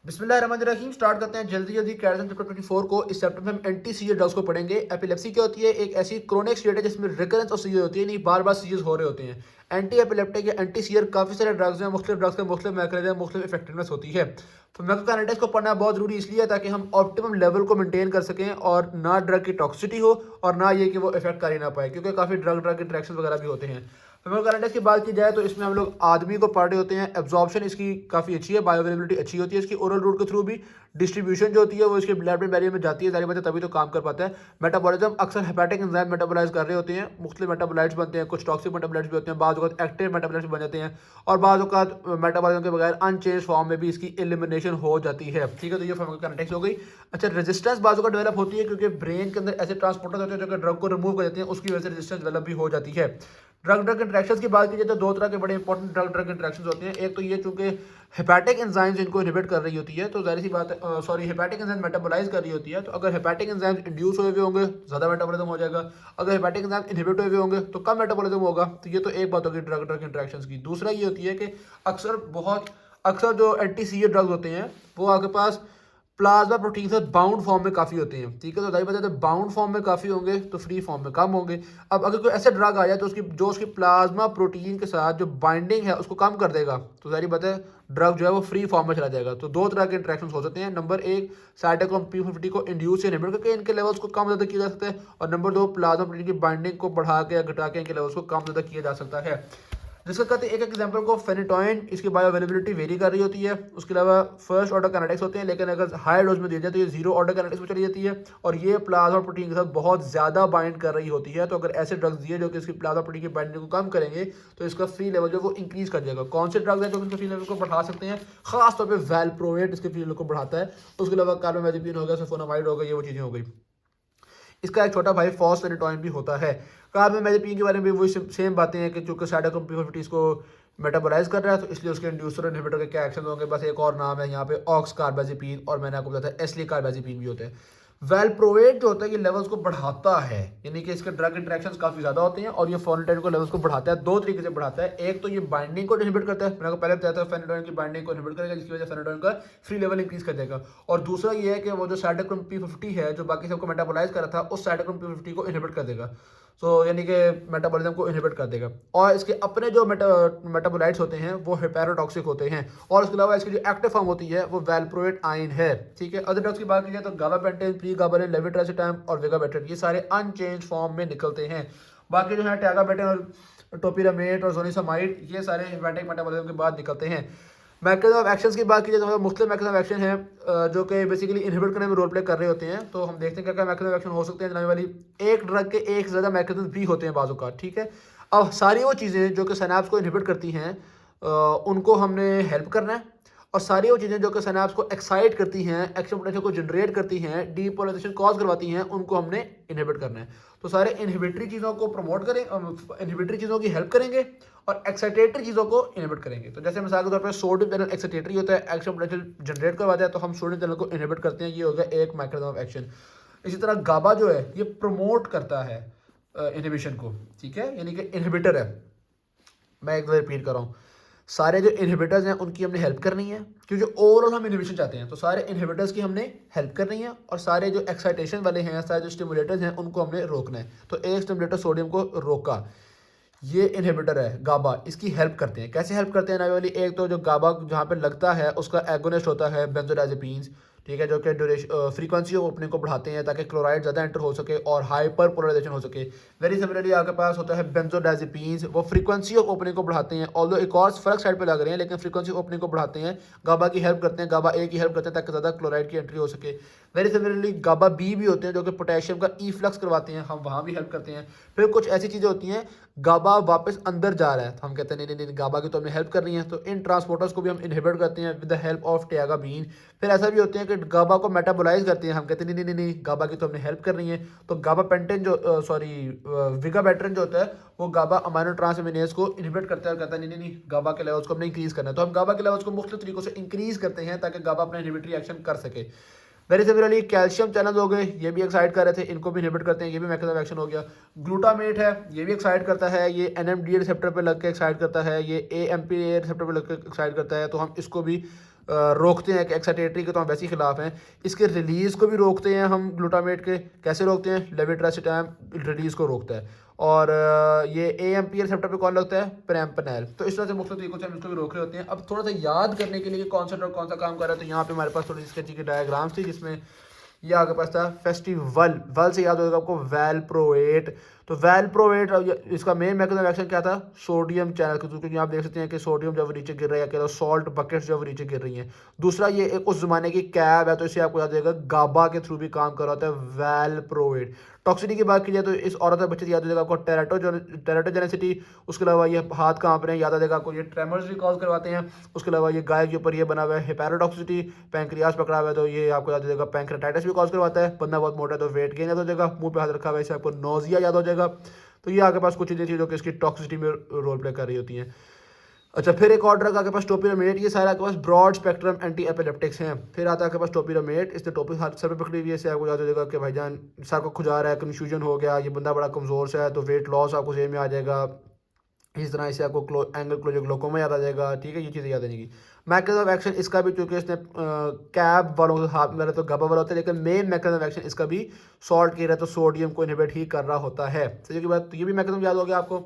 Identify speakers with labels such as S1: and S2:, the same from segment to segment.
S1: बिस्मिल्लाहिर्रहमानिर्रहीम। स्टार्ट करते हैं जल्दी जल्दी कैल्शियम चैप्टर 24 को। इस चैप्टर में हम एंटी सीजर ड्रग्स को पढ़ेंगे। एपिलेप्सी क्या होती है? एक ऐसी क्रोनिक स्टेट है जिसमें रिकरेंस ऑफ सीजर होती है, नहीं बार बार सीजर्स हो रहे होते हैं। एंटी एपिलेप्टिक या एंटी सीजर काफ़ी सारे ड्रग्स हैं, मुख्तलिफ ड्रग्स का मुख्तलिफ मैकेनिज्म, मुख्तलिफ इफेक्टिवनेस होती है। तो मैकोकाइनेटिक्स को पढ़ना बहुत जरूरी इसलिए है ताकि हम ऑप्टिमम लेवल को मेंटेन कर सकें और ना ड्रग की टॉक्सिसिटी हो और ना ये कि वो इफेक्ट कर ही ना पाए, क्योंकि काफ़ी ड्रग ड्रग इंट्रैक्शन वगैरह भी होते हैं। फेमोकाइनेटिक्स की बात की जाए तो इसमें हम लोग आदमी को पढ़ रहे होते हैं। एब्जॉर्प्शन इसकी काफ़ी अच्छी है, बायोअवेलेबिलिटी अच्छी होती है इसकी ओरल रूट के थ्रू भी। डिस्ट्रीब्यूशन जो होती है वो इसके ब्लड ब्रेन बैरियर में जाती है, सारी बातें तभी तो काम कर पाता है। मेटाबॉलिज्म अक्सर हेपेटिक एंजाइम मेटाबोलाइज कर रहे होते हैं, मुख्तलिफ मेटाबोलाइट्स बनते हैं, कुछ टॉक्सिक मेटाबोलाइट्स भी होते हैं, बाद एक्टिव मेटाबोलाइट्स बन जाते हैं और बाद मेटाबॉलिज्म के बगैर अनचेंज फॉर्म में भी इसकी एलिमिनेशन हो जाती है। ठीक है, तो ये फार्माकोकाइनेटिक्स हो गई। अच्छा, रेजिस्टेंस बाजू का डेवलप होती है क्योंकि ब्रेन के अंदर ऐसे ट्रांसपोर्टर होते हैं जो कि ड्रग को रिमूव कर देते हैं, उसकी वजह से रेजिस्टेंस डेवलप भी हो जाती है। ड्रग ड्रग इंट्रैक्शंस की बात की जाए तो दो तरह के बड़े इंपॉर्टेंट ड्रग ड्रग इंट्रैक्शंस होते हैं। एक तो ये चूंकि हेपेटिक एंजाइम्स इनको इनहिबिट कर रही होती है, तो जाहिर सी बात है, सॉरी, हेपेटिक एंजाइम मेटाबोलाइज कर रही होती है, तो अगर हेपेटिक एंजाइम इंड्यूस हुए हुए होंगे ज़्यादा मेटाबॉलिज्म हो जाएगा, अगर हेपेटिक एंजाइम इनहिबिट हुए हुए होंगे तो कम मेटाबॉलिज्म होगा। तो ये तो एक बात होगी ड्रग ड्रग इंट्रैक्शंस की। दूसरा ये होती है कि अक्सर जो एंटी सीए ड्रग्स होते हैं वो आपके पास प्लाज्मा प्रोटीन से बाउंड फॉर्म में काफ़ी होते हैं। ठीक है, तो जाहिर बात है बाउंड फॉर्म में काफ़ी होंगे तो फ्री फॉर्म में कम होंगे। अब अगर कोई ऐसा ड्रग आ जाए तो उसकी प्लाज्मा प्रोटीन के साथ जो बाइंडिंग है उसको कम कर देगा, तो जाहिर बात है ड्रग जो है वो फ्री फॉर्म में चला जाएगा। तो दो तरह के इंट्रैक्शन हो सकते हैं। नंबर एक, साइटोक्रोम P50 को इंड्यूस या इनहिबिट करके इनके लेवल्स को कम ज़्यादा किया जा सकता है, और नंबर दो, प्लाज्मा प्रोटीन की बाइंडिंग को बढ़ा के या घटा के इनके लेवल्स को कम ज़्यादा किया जा सकता है। जिसका कहते हैं एक एग्जांपल को फेनिटोइन, इसकी बायो अवेलेबिलिटी वेरी कर रही होती है। उसके अलावा फर्स्ट ऑर्डर काइनेटिक्स होते हैं, लेकिन अगर हाई डोज में दिया जाए तो ये जीरो ऑर्डर काइनेटिक्स में चली जाती है और ये प्लाज्मा प्रोटीन के साथ बहुत ज़्यादा बाइंड कर रही होती है। तो अगर ऐसे ड्रग्स दिए जो कि इसकी प्लाज्मा प्रोटीन की बाइंडिंग को कम करेंगे तो इसका फ्री लेवल जो वो इंक्रीज कर जाएगा। कौन से ड्रग्स हैं जो इसके फ्री लेवल को बढ़ा सकते हैं? खासतौर पर वैल्प्रोएट इसके फ्री लेवल को बढ़ाता है। उसके अलावा कार्बामेज़ेपिन हो गया, सल्फोनामाइड हो गया, ये वो चीज़ें हो गई। इसका एक छोटा भाई फॉस्फेनेटोइन भी होता है। कार्बामेज़ेपिन के बारे में भी वही सेम बातें हैं कि चूंकि साइटोक्रोम P50 को मेटाबोलाइज कर रहा है तो इसलिए उसके इंड्यूसर इनहिबिटर के क्या एक्शन होंगे, बस एक और नाम है यहाँ पे ऑक्स कार्बाजेपिन, और मैंने आपको बताया एस्ली कार्बाजेपिन भी होते हैं। वेलप्रोवेट जो होता है ये लेवल्स को बढ़ाता है, यानी कि इसके ड्रग इंटरेक्शंस काफी ज्यादा होते हैं और ये फेनिटोइन को लेवल्स को बढ़ाता है। दो तरीके से बढ़ाता है, एक तो ये बाइंडिंग को इनहिबिट करता है, मैंने आपको पहले बताया था फेनिटोइन की बाइंडिंग को इनहिबिट करेगा जिसकी वजह से फेनिटोइन का फ्री लेवल इंक्रीज कर देगा। और दूसरा ये है कि वो जो साइटोक्रोम P50 है जो बाकी सबको मेटाबोलाइज कर रहा था उस साइटोक्रोम P50 को इनहिबिट कर देगा, सो यानी कि मेटाबॉलिज्म को इनहिबिट कर देगा। और इसके अपने जो मेटाबोलाइट्स होते हैं वो हेपेरोटॉक्सिक होते हैं, और उसके अलावा इसकी जो एक्टिव फॉर्म होती है वो वैल्प्रोएट आइन है। ठीक है, अदर ड्रग्स की बात की जाए तो गाबापेंटिन, प्रीगाबालिन, लेविट्रासिटाम और वेगाबेटिन ये सारे अनचेंज फॉर्म में निकलते हैं। बाकी जो है टैगाबेटिन और टोपिरामेट और जोनिसामाइड ये सारे हेपेटिक मेटाबॉलिज्म के बाद निकलते हैं। मैकेनिज्म ऑफ एक्शंस की बात की जाए तो मुख्तलिफ मैकेनिज्म ऑफ एक्शन है जो कि बेसिकली इनहिबिट करने में रोल प्ले कर रहे होते हैं। तो हम देखते हैं क्या क्या मैकेनिज्म ऑफ एक्शन हो सकते हैं जनाने वाली। एक ड्रग के एक से ज़्यादा मैकेनिज्म भी होते हैं बाजू का। ठीक है, अब सारी वो चीज़ें जो कि सिनैप्स को इनहिबिट करती हैं उनको हमने हेल्प करना है, और सारी वो चीज़ें जो कि सिनैप्स को एक्साइट करती हैं, एक्शन पोटेंशियल को जनरेट करती हैं, डीपोलराइजेशन कॉज करवाती हैं, उनको हमने इनहिबिट करना है। तो सारे इनहिबिटरी चीज़ों को प्रमोट करें, इनहिबिटरी चीज़ों की हेल्प करेंगे और एक्साइटेटरी चीज़ों को इनहिबिट करेंगे। तो जैसे मिसाल के तौर पर सोडियम चैनल एक्साइटेटरी होता है, एक्शन पोटेंशियल जनरेट करवाता है, तो हम सोडियम चैनल को इनहिबिट करते हैं। ये हो गया एक मैकेनिज्म ऑफ एक्शन। इसी तरह गाबा जो है ये प्रमोट करता है इनहिबिशन को। ठीक है, यानी कि इनहिबिटर है। मैं एक बार रिपीट कर रहा हूँ, सारे जो इनहिबिटर्स हैं उनकी हमने हेल्प करनी है, क्योंकि ओवरऑल हम इनहिबिशन चाहते हैं, तो सारे इनहिबिटर्स की हमने हेल्प करनी है, और सारे जो एक्साइटेशन वाले हैं, सारे जो स्टिमुलेटर्स हैं उनको हमने रोकना है। तो एक स्टिमुलेटर सोडियम को रोका, ये इनहिबिटर है गाबा, इसकी हेल्प करते हैं। कैसे हेल्प करते हैं ना वाली? एक तो जो गाबा जहाँ पे लगता है उसका एगोनिस्ट होता है बेंजोडाइजेपिन्स, ठीक है, जो कि ड्यूरेशन फ्रीक्वेंसी ऑफ ओपनिंग को बढ़ाते हैं ताकि क्लोराइड ज़्यादा एंटर हो सके और हाइपर पोलराइजेशन हो सके। वेरी सिमिलरली आपके पास होता है बेंजोडाइजेपिन्स, वो फ्रीक्वेंसी ऑफ ओपनिंग को बढ़ाते हैं, ऑल्दो एक और फर्क साइड पे लग रहे हैं लेकिन फ्रीक्वेंसी ऑफ ओपनिंग को बढ़ाते हैं। गाबा की हेल्प करते हैं, गाबा ए की हेल्प करते हैं ताकि ज़्यादा क्लोराइड की एंट्री हो सके। वेरी सिमिलरली गाबा बी भी होते हैं जो कि पोटेशियम का फ्लक्स करवाते हैं, हम वहाँ भी हेल्प करते हैं। फिर कुछ ऐसी चीज़ें होती हैं, गाबा वापस अंदर जा रहा है तो हम कहते हैं नहीं नहीं नहीं, गाबा की तो हमें हेल्प करनी है, तो इन ट्रांसपोर्टर्स को भी हम इनहिबिट करते हैं विद द हेल्प ऑफ टैगाबीन। फिर ऐसा भी होते हैं कि गाबा को मेटाबोलाइज करते हैं, हम कहते हैं नहीं नहीं नहीं नहीं, गाबा की तो हमने हेल्प करनी है, तो गाबा पेंटेन जो सॉरी विगाबेट्रिन जो होता है वो गाबा अमाइनो ट्रांसएमिनेज को इनहिबिट करता है, कहता है नहीं नहीं नहीं, गाबा के लेवल्स को हमने इंक्रीज करना है। तो हम गाबा के लेवल्स को मुख्तलिफ तरीकों से इंक्रीज करते हैं ताकि गाबा अपना इनहिबिटरी एक्शन कर सके। वेरी सिमिलरली कैल्शियम चैनल्स हो गए, ये भी एक्साइट कर रहे थे, इनको भी इनहिबिट करते हैं, ये भी मैकेनिज्म एक्शन हो गया। ग्लूटामेट है, ये भी एक्साइट करता है, ये NMDA रिसेप्टर पे लग के एक्साइट करता है, ये AMPA रिसेप्टर पे लग के एक्साइट करता है, तो हम इसको भी रोकते हैं कि एक्साइटेटरी के, तो हम वैसे ही खिलाफ हैं। इसके रिलीज़ को भी रोकते हैं हम ग्लूटामेट के। कैसे रोकते हैं? लेविट्रासिटाम रिलीज़ को रोकता है। और ये AMP रिसेप्टर पे कौन लगता है? प्रेम्पनैल। तो इस तरह से मुख्तलिफ तरीकों से हम इसको भी रोक रहे होते हैं। अब थोड़ा सा याद करने के लिए कि कौन सा ड्रग कौन सा काम कर रहा है, तो यहाँ पे हमारे पास थोड़ी सी स्केची की डायग्राम्स थी, जिसमें ये आपके पास था फेस्टिवल। वल से याद होगा आपको वैलप्रोएट। तो वैलप्रोएट इसका मेन मैकेनिज्म एक्शन क्या था? सोडियम चैनल के थ्रू, क्योंकि आप देख सकते हैं कि सोडियम जब नीचे गिर रहा है, क्या सॉल्ट बकेट्स जब नीचे गिर रही हैं। दूसरा ये एक उस जमाने की कैब है, तो इसे आपको याद रहेगा गाबा के थ्रू भी काम कर रहा होता है वैलप्रोएट। टॉक्सिटी की बात की जाए तो इस औरत और बच्चे की याद हो जाएगा आपको टेराटोजेनेसिटी। उसके अलावा ये हाथ कांप रहे हैं, याद आ जाएगा आपको, ये ट्रेमर्स भी कॉज करवाते हैं। उसके अलावा ये गाय के ऊपर ये बना हुआ है हेपेरोटॉक्सिटी, पैंक्रियास पकड़ा हुआ है, तो ये आपको याद हो जाएगा पैंक्रेटाइटिस भी कॉज करवाता है। बंदा बहुत मोटा है तो वेट गेन याद हो जाएगा। मुंह पे हाथ रखा हुआ है, इससे आपको नोजिया याद हो जाएगा। तो ये आपके पास कुछ चीज़ें थी जो कि इसकी टॉक्सिटी में रोल प्ले कर रही होती हैं। अच्छा, फिर एक और ड्रग आपके पास टोपिरामेट। ये सारे आपके पास ब्रॉड स्पेक्ट्रम एंटी एपिलेप्टिक्स हैं। फिर आता है आपके पास टोपिरामेट। इसने टोपी सर पे पकड़ी हुई है, इससे आपको याद हो जाएगा कि भाईजान सर को खुजा रहा है, कन्फ्यूजन हो गया, ये बंदा बड़ा कमज़ोर सा है, तो वेट लॉस आपको सेम में आ जाएगा। इस तरह से आपको एंगल क्लोजर ग्लोकोमा याद आ जाएगा। ठीक है, ये चीज़ें याद आ जाएगी। मैकेनिज्म ऑफ एक्शन इसका भी, चूंकि इसने कैब वालों के हाथ में तो गबा वाला होता है, लेकिन मेन मैकेनिज्म ऑफ एक्शन इसका भी सॉल्ट की रहा है, तो सोडियम को इनहिबिट ही कर रहा होता है। सही की बात, तो ये भी मैकेनिज्म याद हो गया आपको।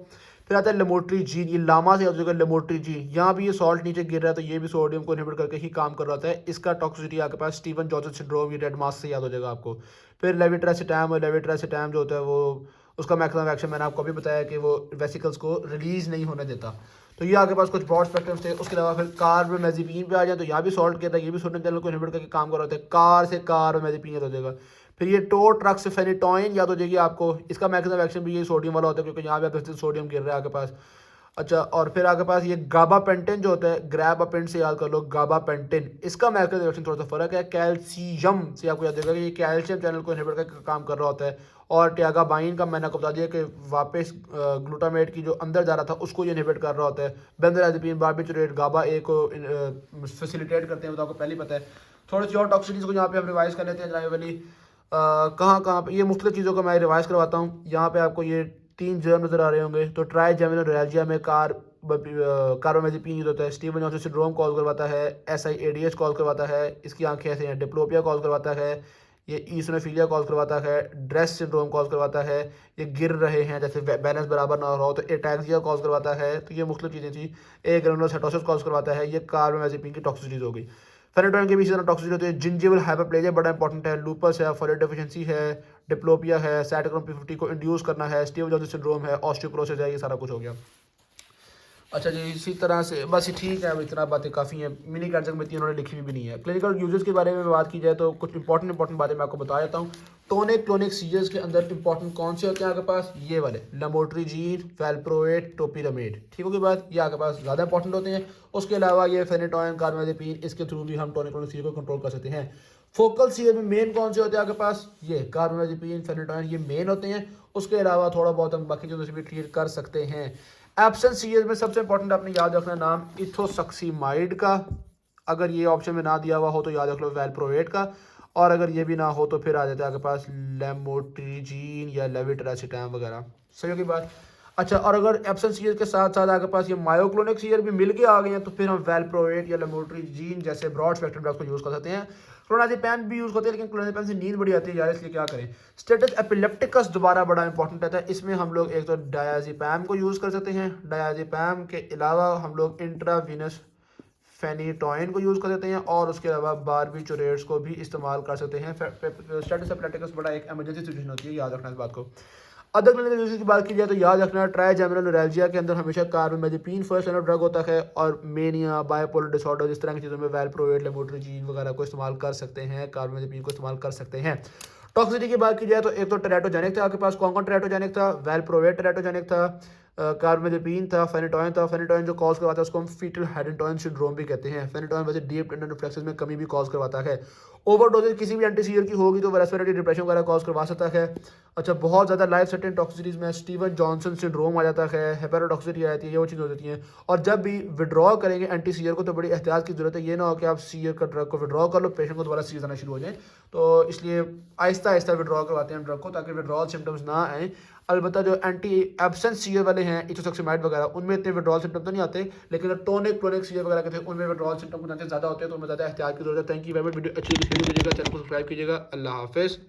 S1: फिर आता है लेमोट्री जीन। ये लामा से याद हो जाएगा लेमोट्री जीन। यहाँ भी ये सॉल्ट नीचे गिर रहा है, तो ये भी सोडियम को इनहिबिट करके ही काम कर रहा होता है। इसका टॉक्सिसिटी आपके पास स्टीवन जॉनसन सिंड्रोम, ये रेड मास से याद हो जाएगा आपको। फिर लेविट्रासिटाम, और लेविट्रासिटाम जो होता है वो, उसका मैकेनिज्म ऑफ एक्शन मैंने आपको अभी बताया कि वो वेसिकल्स को रिलीज नहीं होने देता। तो ये आपके पास कुछ ब्रॉड स्पेक्ट्रम्स थे। उसके अलावा फिर कार्बमेज़ेपिन पे आ जाए, तो यहाँ भी सॉल्ट कहता है, ये भी सोडियम चैनल को इनहिबिट करके काम कर रहा होता है। कार से कार्बमेज़ेपिन याद हो जाएगा। फिर ये टोट्रक्सफेनिटोइन याद हो जाएगी आपको। इसका मैकेनिज्म ऑफ एक्शन भी ये सोडियम वाला होता है, क्योंकि यहाँ पे सोडियम गिर रहा है आपके पास। अच्छा, और फिर आपके पास ये गाबापेंटिन जो होता है, ग्रैबापेंट से याद कर लो, गाबापेंटिन। इसका मैकेनिज्म ऑफ एक्शन थोड़ा सा फर्क है। कैल्शियम से आपको याद होगा कि ये कैल्शियम चैनल को इनहिबिट करके काम कर रहा होता है। और टियागाबाइन का मैंने आपको बता दिया कि वापस ग्लूटामेट की जो अंदर जा रहा था उसको ये इनहिबिट कर रहा होता है। बेंजोडाइज़ेपिन, बार्बिटूरेट, गाबा ए को फैसिलिटेट करते हैं, वो तो आपको पहले ही पता है। थोड़ी सी और टॉक्सिटीज़ को यहाँ पे हम रिवाइज कर लेते हैं जनाब वाली। कहाँ कहाँ पे ये मुख्तलिफ चीज़ों को मैं रिवाइज करवाता हूँ। यहाँ पे आपको ये 3 जर्म नजर आ रहे होंगे। तो ट्राइजेमिनोरेल्जिया में कार्बामेज़ेपिन यूज होता है। स्टीवन जॉनसन सिंड्रोम कॉल करवाता है। SIADH कॉल करवाता है, इसकी आंखें ऐसे हैं। डिप्लोपिया कॉल करवाता है। ये ईसोनोफिलिया कॉल करवाता है। ड्रेस सिंड्रोम कॉल करवाता है। ये गिर रहे हैं जैसे बैलेंस बराबर ना हो रहा हो, तो एटैक्सिया कॉल करवाता है। तो ये मुख्तलिफ चीज़ें थी। ग्रेनुलोसाइटोसिस कॉल करवाता है। ये कार्बामेज़ेपिन की टॉक्सिसिटीज हो गई। फेनेटोइन के भी इसी तरह टॉक्सिसिटी होती है। जिंजिवल हाइपरप्लेजिया बड़ा इंपॉर्टेंट है। लूपस है, फोलेट डेफिशिएंसी है, डिप्लोपिया है, साइटोक्रोम P50 को इंड्यूस करना है, स्टीवन जॉनसन सिंड्रोम है, ऑस्टियोपोरोसिस है, ये सारा कुछ हो गया। अच्छा जी, इसी तरह से बस ठीक है, अब इतना बातें काफ़ी हैं। मिनी कार्जक में 3 उन्होंने लिखी हुई भी नहीं है। क्लिनिकल यूजेस के बारे में बात की जाए तो कुछ इंपॉर्टेंट बातें मैं आपको बता देता हूँ। टोनिक क्लोनिक सीजर्स के अंदर इंपॉर्टेंट कौन से होते हैं आपके पास? ये वाले लेमोट्रिजीन, वैलप्रोएट, टोपिरामेट। ठीक होगी बात, ये आपके पास ज़्यादा इंपॉर्टेंट होते हैं। उसके अलावा ये फेनेटोइन, कार्बामेज़ेपिन, इसके थ्रू भी हम टोनिक क्लोनिक सीजर को कंट्रोल कर सकते हैं। फोकल सीजर में मेन कौन से होते हैं आपके पास? ये कार्बामेज़ेपिन, फेनेटोइन, ये मेन होते हैं। उसके अलावा थोड़ा बहुत हम बाकी चीज़ों से भी ट्रीट कर सकते हैं। एब्सेंस सीजर में सबसे इंपॉर्टेंट आपने याद रखना नाम इथोसक्सीमाइड का। अगर ये ऑप्शन में ना दिया हुआ हो तो याद रख लो वैलप्रोएट का। और अगर ये भी ना हो तो फिर आ जाता है आपके पास लेमोट्रिजीन या लेविट्रासिटाम वगैरह। सही होगी बात। अच्छा, और अगर एब्सेंस सीजर के साथ साथ आपके पास ये मायोक्लोनिक सीजर भी मिल के आ गए हैं, तो फिर हम वैलप्रोएट या लेमोट्रिजीन जैसे ब्रॉड स्पेक्ट्रम ड्रग्स को यूज़ कर सकते हैं। क्लोनाज़ेपैम भी यूज़ होते हैं, लेकिन क्लोनाज़ेपैम से नींद बड़ी आती है यार, इसलिए क्या करें। स्टेटस एपिलेप्टिकस दोबारा बड़ा इंपॉर्टेंट रहता है। इसमें हम लोग एक तो डायाज़ेपैम को यूज़ कर सकते हैं। डायाज़ेपैम के अलावा हम लोग इंट्रावीनस फेनिटोइन को यूज़ कर सकते हैं, और उसके अलावा बारबिटूरेट्स को भी इस्तेमाल कर सकते हैं। स्टेटस एपिलेप्टिकस बड़ा एक इमरजेंसी सिचुएशन होती है, याद रखना इस बात को। अदर क्लिनिकल यूजेस की बात की जाए तो याद रखना ट्राइजेमिनोरेल्जिया के अंदर हमेशा कार्बामेज़ेपिन फर्स्ट लाइन ड्रग होता है, और मेनिया, बाइपोलर डिसऑर्डर, इस तरह की चीज़ों में वैलप्रोएट, लेमोट्रिजीन वगैरह को इस्तेमाल कर सकते हैं, कार्बामेज़ेपिन को इस्तेमाल कर सकते हैं। टॉक्सिसिटी की बात की जाए तो एक तो टेराटोजेनिक था आपके पास। कौन कौन टेराटोजेनिक था? वैलप्रोएट टेराटोजेनिक था, कार्बामेज़ेपिन था, फेनेटोइन था। फेनेटोइन जो कॉज करवाता है उसको हम फीटल हेडेंटोइन सिंड्रोम भी कहते हैं। फेनेटोइन वैसे डीप टेंडन रिफ्लेक्सेस में कमी भी कॉज करवाता है। ओवरडोजेज किसी भी एंटीसीयर की होगी तो रेस्पिरेटरी डिप्रेशन वगैरह कॉज करवा सकता है। अच्छा, बहुत ज़्यादा लाइफ सेटिंग टॉक्सिटीज़ में स्टीवन जॉनसन सिंड्रोम आ जाता है, हेपेरोटॉक्सिटी आ जाती है, ये वो चीज़ हो जाती है। और जब भी विड्रॉ करेंगे एंटी सीयर को तो बड़ी एहतियात की जरूरत है। ये ना हो कि आप सीयर का ड्रग को विड्रॉ कर लो, पेशेंट को दोबारा सीयर आना शुरू हो जाए। तो इसलिए आहिस्ता आहिस्ता विड्रॉ करवाते हैं ड्रग को, ताकि विड्रॉल सिम्टम्स ना आए। अलबत्ता जो एंटी एब्सेंस सीवियर वाले हैं इथोसक्सिमाइड वगैरह, उनमें इतने विड्रॉल सिम्टम तो नहीं आते, लेकिन टोनिक क्रोनिक सीवियर वगैरह के थे उनमें विड्रॉल सिम्टम के चांसेस ज़्यादा होते हैं, तो उनमें ज़्यादा एहतियात की जरूरत है। Thank you very much, video अच्छी लगी वीडियो कीजिएगा, चैनल को सब्सक्राइब कीजिएगा। अल्लाह हाफिज़।